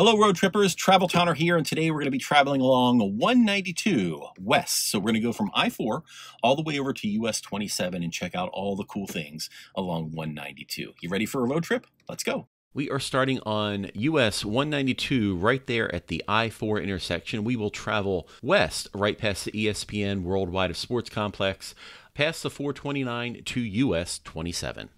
Hello, road trippers. Travel Towner here, and today we're going to be traveling along 192 west. So we're going to go from I-4 all the way over to US 27 and check out all the cool things along 192. You ready for a road trip? Let's go. We are starting on US 192 right there at the I-4 intersection. We will travel west right past the ESPN Worldwide of Sports Complex, past the 429 to US 27.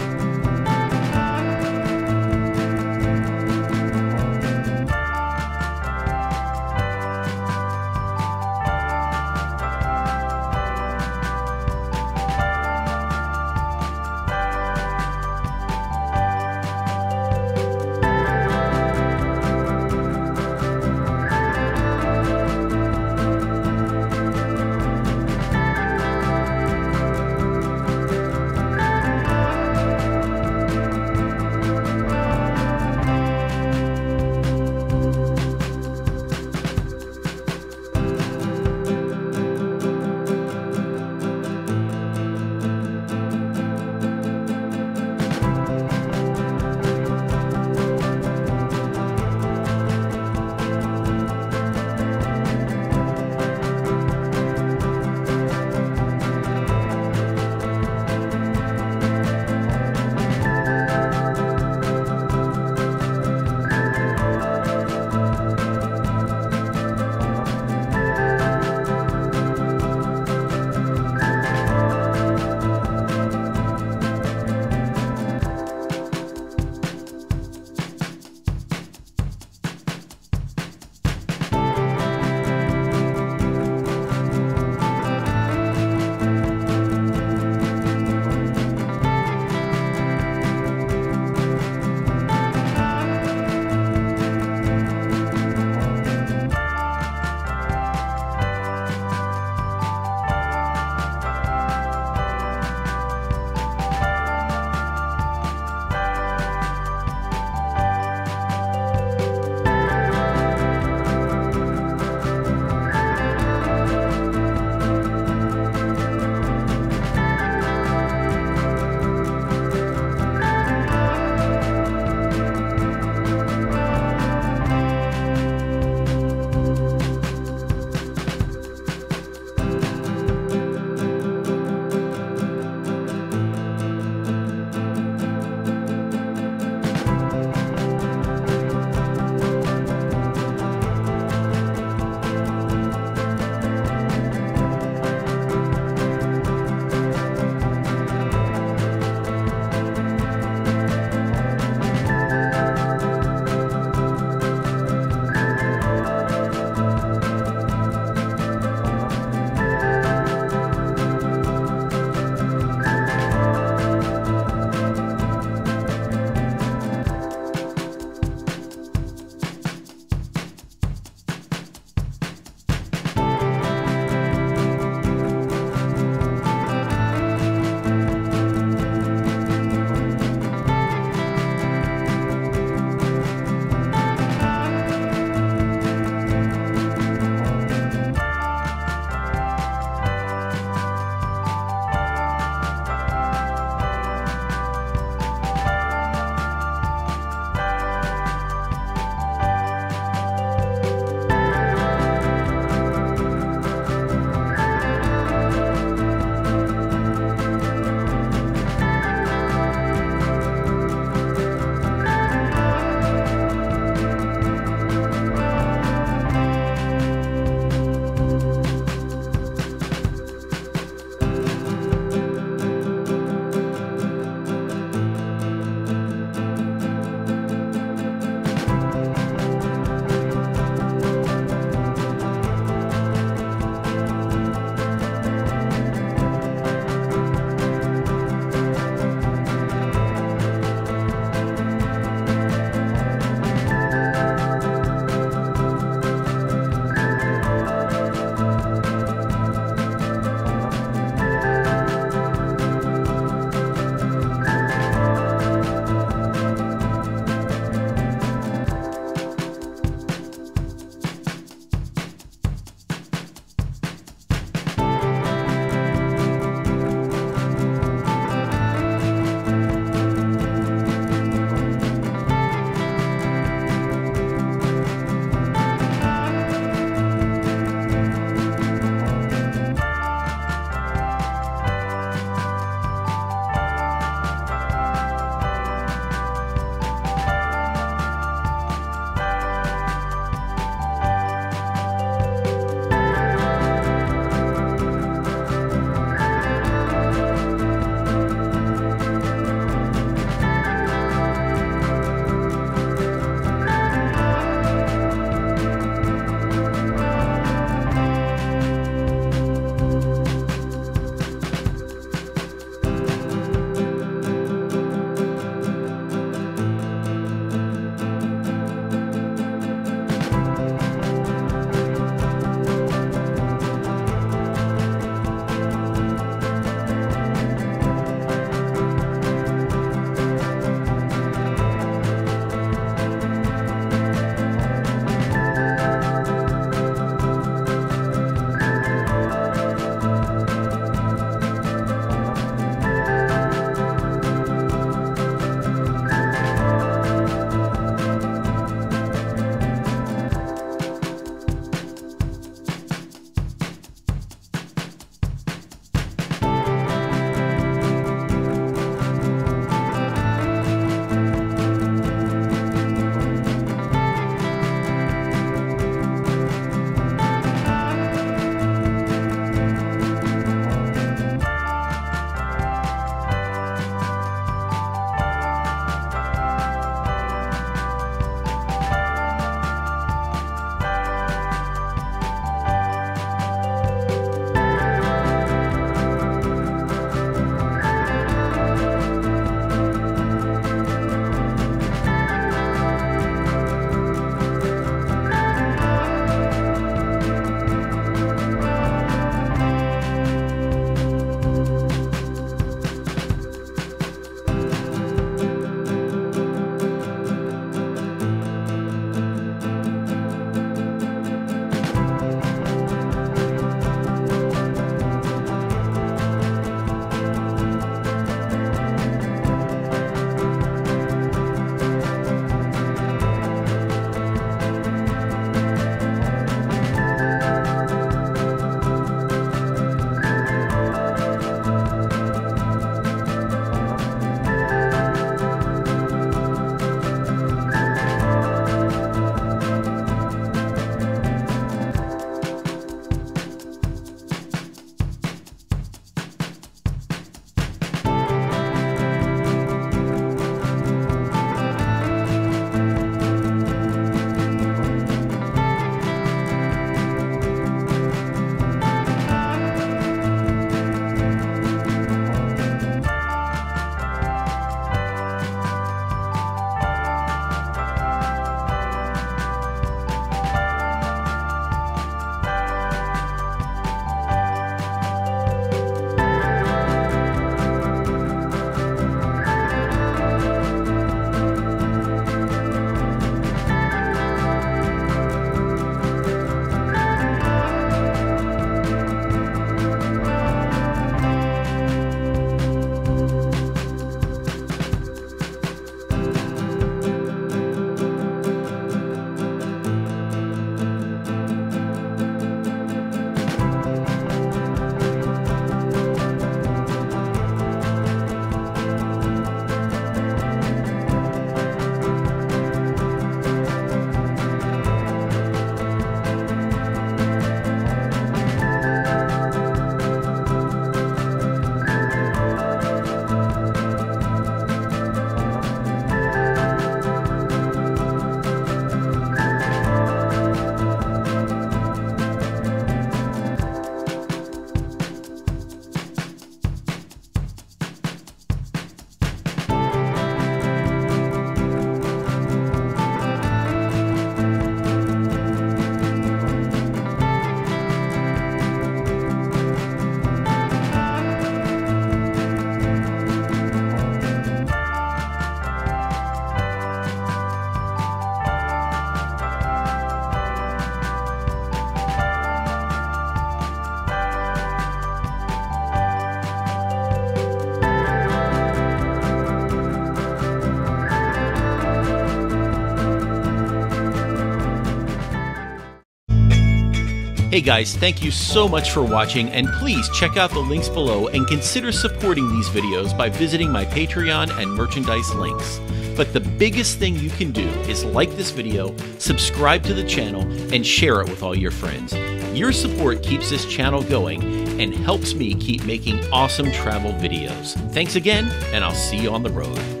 Hey guys, thank you so much for watching, and please check out the links below and consider supporting these videos by visiting my Patreon and merchandise links. But the biggest thing you can do is like this video, subscribe to the channel, and share it with all your friends. Your support keeps this channel going and helps me keep making awesome travel videos. Thanks again, and I'll see you on the road.